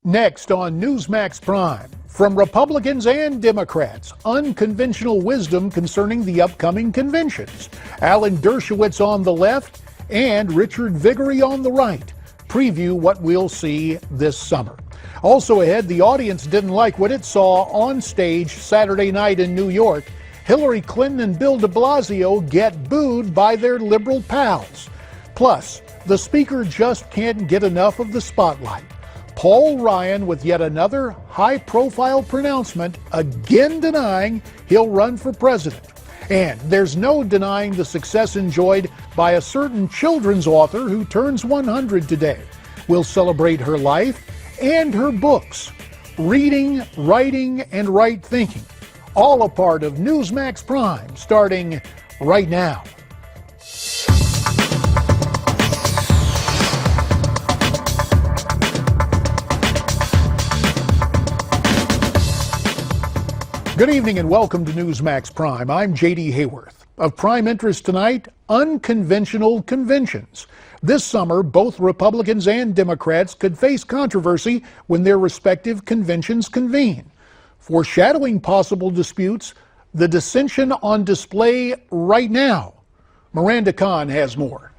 Next on Newsmax Prime, from Republicans and Democrats, unconventional wisdom concerning the upcoming conventions. Alan Dershowitz on the left and Richard Viguerie on the right preview what we'll see this summer. Also ahead, the audience didn't like what it saw on stage Saturday night in New York. Hillary Clinton and Bill de Blasio get booed by their liberal pals. Plus, the speaker just can't get enough of the spotlight. Paul Ryan with yet another high-profile pronouncement, again denying he'll run for president. And there's no denying the success enjoyed by a certain children's author who turns 100 today. We'll celebrate her life and her books, Reading, Writing, and Right Thinking, all a part of Newsmax Prime, starting right now. Good evening and welcome to Newsmax Prime. I'm J.D. Hayworth. Of prime interest tonight, unconventional conventions. This summer, both Republicans and Democrats could face controversy when their respective conventions convene. Foreshadowing possible disputes, the dissension on display right now. Miranda Kahn has more.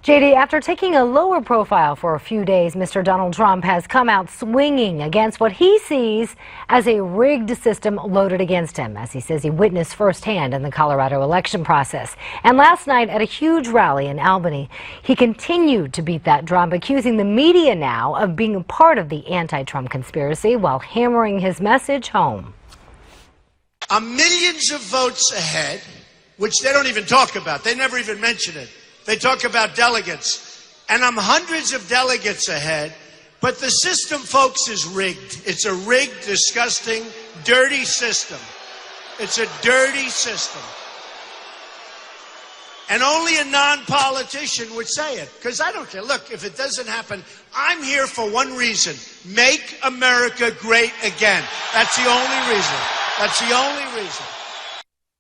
JD, after taking a lower profile for a few days, Mr. Donald Trump has come out swinging against what he sees as a rigged system loaded against him, as he says he witnessed firsthand in the Colorado election process. And last night at a huge rally in Albany, he continued to beat that drum, accusing the media now of being a part of the anti-Trump conspiracy while hammering his message home. I'm millions of votes ahead, which they don't even talk about. They never even mention it. They talk about delegates, and I'm hundreds of delegates ahead, but the system, folks, is rigged. It's a rigged, disgusting, dirty system. It's a dirty system. And only a non-politician would say it, because I don't care. Look, if it doesn't happen, I'm here for one reason: make America great again. That's the only reason. That's the only reason.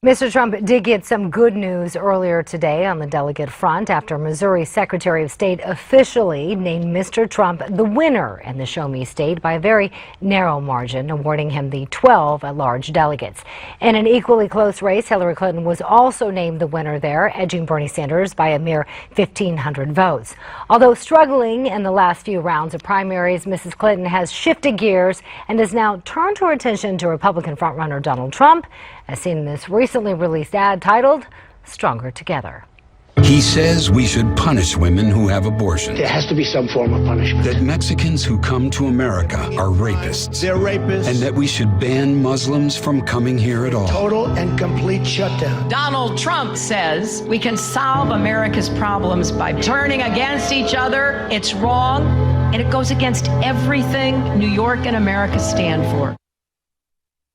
Mr. Trump did get some good news earlier today on the delegate front after Missouri Secretary of State officially named Mr. Trump the winner in the Show Me state by a very narrow margin, awarding him the 12 at-large delegates. In an equally close race, Hillary Clinton was also named the winner there, edging Bernie Sanders by a mere 1,500 votes. Although struggling in the last few rounds of primaries, Mrs. Clinton has shifted gears and has now turned her attention to Republican frontrunner Donald Trump, as seen in this recently released ad titled Stronger Together. He says we should punish women who have abortions. There has to be some form of punishment. That Mexicans who come to America are rapists. They're rapists. And that we should ban Muslims from coming here at all. Total and complete shutdown. Donald Trump says we can solve America's problems by turning against each other. It's wrong, and it goes against everything New York and America stand for.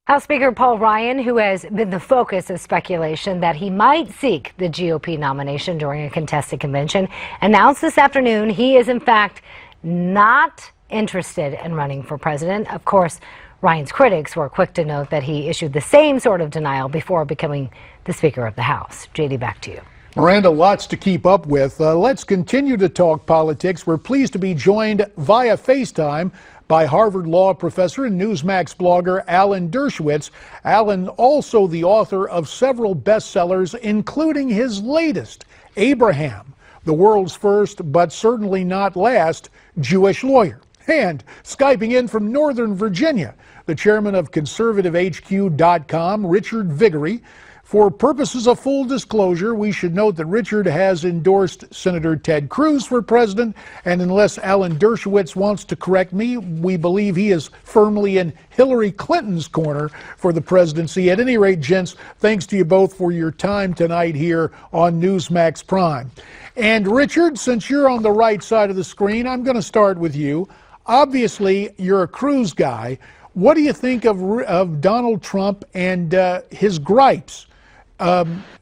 House Speaker Paul Ryan, who has been the focus of speculation that he might seek the GOP nomination during a contested convention, announced this afternoon he is in fact not interested in running for president. Of course, Ryan's critics were quick to note that he issued the same sort of denial before becoming the Speaker of the House. JD, back to you. Miranda, lots to keep up with. Let's continue to talk politics. We're pleased to be joined via FaceTime by Harvard Law professor and Newsmax blogger Alan Dershowitz. Alan, also the author of several bestsellers, including his latest, Abraham, the world's first, but certainly not last, Jewish lawyer. And Skyping in from Northern Virginia, the chairman of conservativehq.com, Richard Viguerie. For purposes of full disclosure, we should note that Richard has endorsed Senator Ted Cruz for president, and unless Alan Dershowitz wants to correct me, we believe he is firmly in Hillary Clinton's corner for the presidency. At any rate, gents, thanks to you both for your time tonight here on Newsmax Prime. And Richard, since you're on the right side of the screen, I'm going to start with you. Obviously, you're a Cruz guy. What do you think of Donald Trump and his gripes?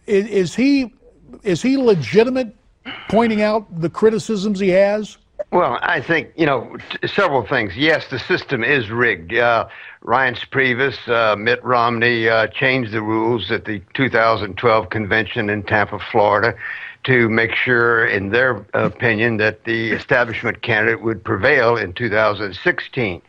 Is he legitimate, pointing out the criticisms he has? Well, I think, several things. Yes, the system is rigged. Ryan Priebus, Mitt Romney changed the rules at the 2012 convention in Tampa, Florida, to make sure, in their opinion, that the establishment candidate would prevail in 2016.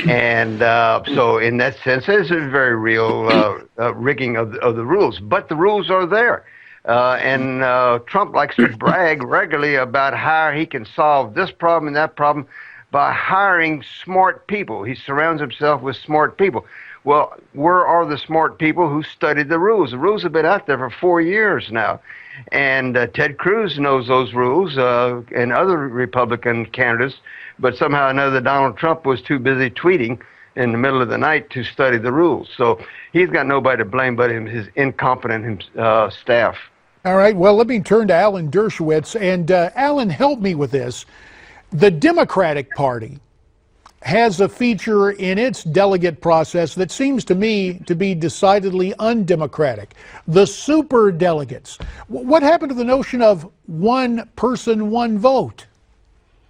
And so in that sense, there's a very real rigging of the rules. But the rules are there. And Trump likes to brag regularly about how he can solve this problem and that problem by hiring smart people. He surrounds himself with smart people. Well, where are the smart people who studied the rules? The rules have been out there for 4 years now. And Ted Cruz knows those rules and other Republican candidates, but somehow or another Donald Trump was too busy tweeting in the middle of the night to study the rules. So he's got nobody to blame but his incompetent staff. All right, well, let me turn to Alan Dershowitz. And Alan, help me with this. The Democratic Party has a feature in its delegate process that seems to me to be decidedly undemocratic. The super delegates. What happened to the notion of one person, one vote?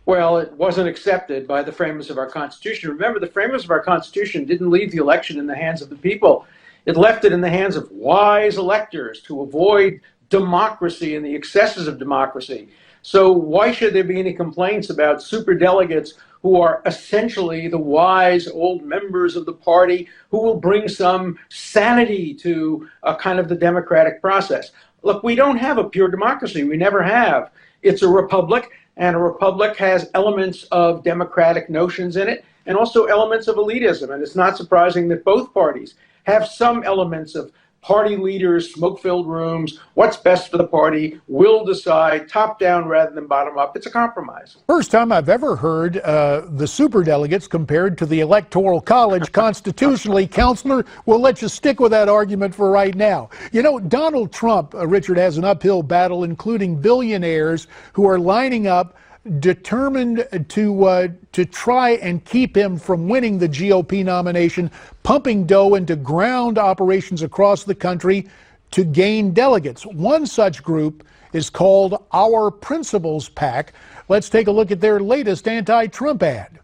Well, it wasn't accepted by the framers of our Constitution. Remember, the framers of our Constitution didn't leave the election in the hands of the people. It left it in the hands of wise electors to avoid democracy and the excesses of democracy. So why should there be any complaints about superdelegates who are essentially the wise old members of the party who will bring some sanity to kind of the democratic process? Look, we don't have a pure democracy. We never have. It's a republic, and a republic has elements of democratic notions in it and also elements of elitism. And it's not surprising that both parties have some elements of party leaders, smoke-filled rooms, what's best for the party, will decide, top-down rather than bottom-up. It's a compromise. First time I've ever heard the superdelegates compared to the Electoral College constitutionally. Counselor, we'll let you stick with that argument for right now. You know, Donald Trump, Richard, has an uphill battle, including billionaires who are lining up determined to try and keep him from winning the GOP nomination, pumping dough into ground operations across the country to gain delegates. One such group is called Our Principles PAC. Let's take a look at their latest anti-Trump ad.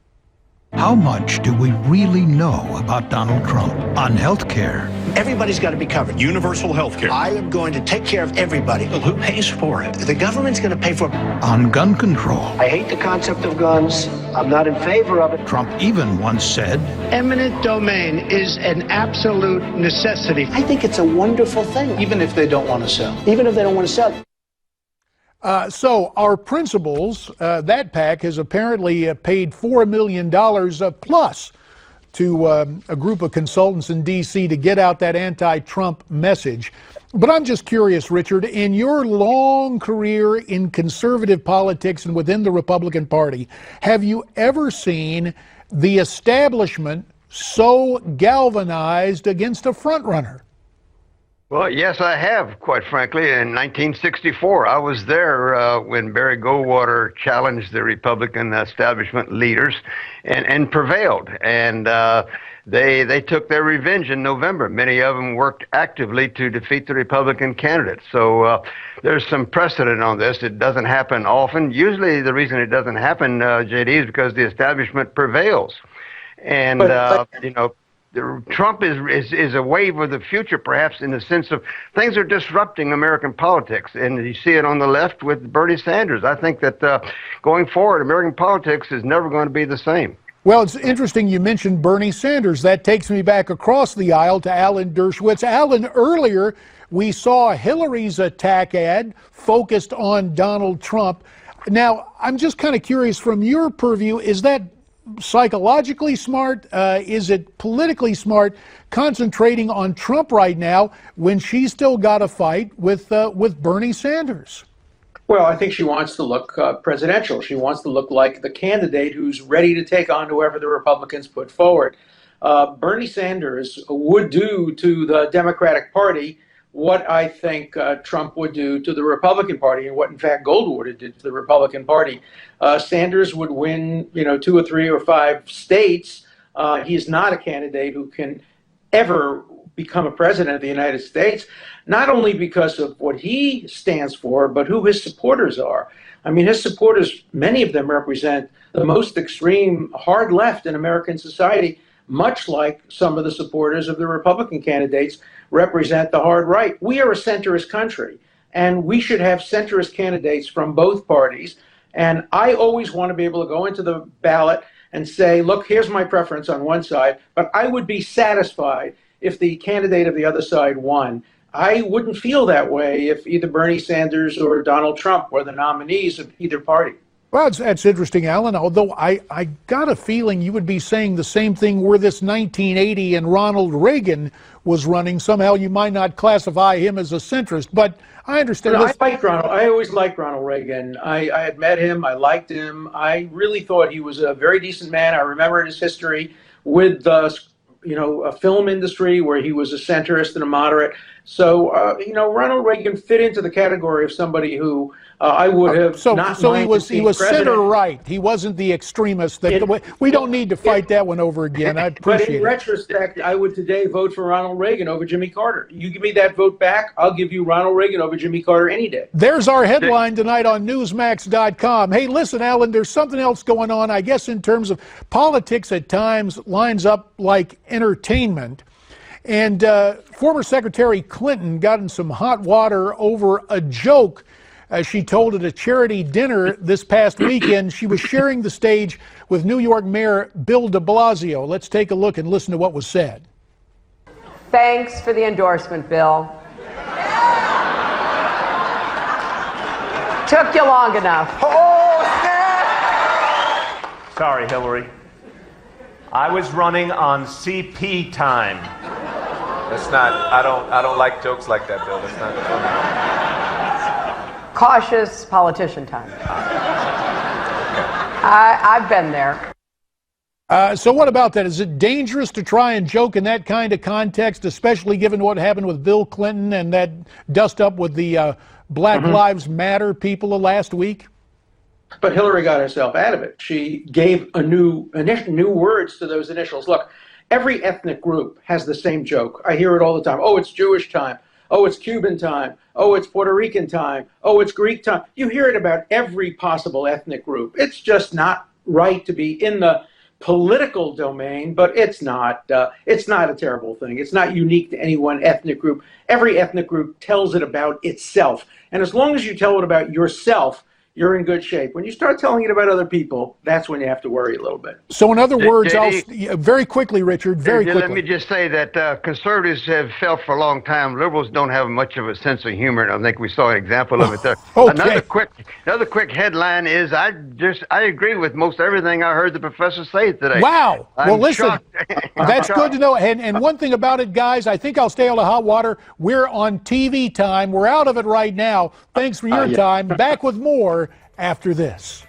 How much do we really know about Donald Trump on health care? Everybody's got to be covered. Universal health care. I am going to take care of everybody. Well, who pays for it? The government's going to pay for it. On gun control. I hate the concept of guns. I'm not in favor of it. Trump even once said, eminent domain is an absolute necessity. I think it's a wonderful thing. Even if they don't want to sell. Even if they don't want to sell. So Our Principles, that PAC has apparently paid $4 million plus to a group of consultants in D.C. to get out that anti-Trump message. But I'm just curious, Richard, in your long career in conservative politics and within the Republican Party, have you ever seen the establishment so galvanized against a frontrunner? Well, yes, I have, quite frankly. In 1964, I was there when Barry Goldwater challenged the Republican establishment leaders and prevailed. And they took their revenge in November. Many of them worked actively to defeat the Republican candidate. So there's some precedent on this. It doesn't happen often. Usually the reason it doesn't happen, JD, is because the establishment prevails. And, you know, Trump is a wave of the future, perhaps, in the sense of things are disrupting American politics. And you see it on the left with Bernie Sanders. I think that going forward, American politics is never going to be the same. Well, it's interesting you mentioned Bernie Sanders. That takes me back across the aisle to Alan Dershowitz. Alan, earlier we saw Hillary's attack ad focused on Donald Trump. Now, I'm just kind of curious, from your purview, is that psychologically smart? Is it politically smart concentrating on Trump right now when she's still got a fight with Bernie Sanders? Well, I think she wants to look presidential. She wants to look like the candidate who's ready to take on whoever the Republicans put forward. Bernie Sanders would do to the Democratic Party what I think Trump would do to the Republican Party, and what, in fact, Goldwater did to the Republican Party. Sanders would win, 2 or 3 or 5 states. He is not a candidate who can ever become a president of the United States, not only because of what he stands for, but who his supporters are. I mean, his supporters, many of them represent the most extreme hard left in American society, much like some of the supporters of the Republican candidates represent the hard right. We are a centrist country, and we should have centrist candidates from both parties. And I always want to be able to go into the ballot and say, look, here's my preference on one side, but I would be satisfied if the candidate of the other side won. I wouldn't feel that way if either Bernie Sanders or Donald Trump were the nominees of either party. Well, that's interesting, Alan, although I got a feeling you would be saying the same thing were this 1980 and Ronald Reagan was running. Somehow you might not classify him as a centrist, but I understand. No, I liked Ronald. I always liked Ronald Reagan. I had met him. I liked him. I really thought he was a very decent man. I remember his history with the a film industry where he was a centrist and a moderate. So, Ronald Reagan fit into the category of somebody who I would have not So minded he was center right. He wasn't the extremist. We don't need to fight that one over again. I appreciate it. But in retrospect, I would today vote for Ronald Reagan over Jimmy Carter. You give me that vote back, I'll give you Ronald Reagan over Jimmy Carter any day. There's our headline tonight on Newsmax.com. Hey, listen, Alan, there's something else going on, I guess, in terms of politics at times lines up like entertainment. And former Secretary Clinton got in some hot water over a joke she told at a charity dinner this past weekend. She was sharing the stage with New York Mayor Bill de Blasio. Let's take a look and listen to what was said. Thanks for the endorsement, Bill. Took you long enough. Oh, snap! Sorry, Hillary. I was running on CP time. That's not, I don't like jokes like that, Bill. That's not funny. Cautious politician time. I've been there. So what about that? Is it dangerous to try and joke in that kind of context, especially given what happened with Bill Clinton and that dust up with the Black Lives Matter people last week? But Hillary got herself out of it. She gave new words to those initials. Look, every ethnic group has the same joke. I hear it all the time. Oh, it's Jewish time. Oh, it's Cuban time. Oh, it's Puerto Rican time. Oh, it's Greek time. You hear it about every possible ethnic group. It's just not right to be in the political domain, but it's not a terrible thing. It's not unique to any one ethnic group. Every ethnic group tells it about itself. And as long as you tell it about yourself, you're in good shape. When you start telling it about other people, that's when you have to worry a little bit. So in other words, very quickly, Richard, very quickly. Let me just say that conservatives have felt for a long time liberals don't have much of a sense of humor, and I think we saw an example of it there. Okay. Another quick headline is I agree with most everything I heard the professor say today. Wow. Well, listen, shocked. that's good to know. And one thing about it, guys, I think I'll stay on the hot water. We're on TV time. We're out of it right now. Thanks for your time. Back with more after this.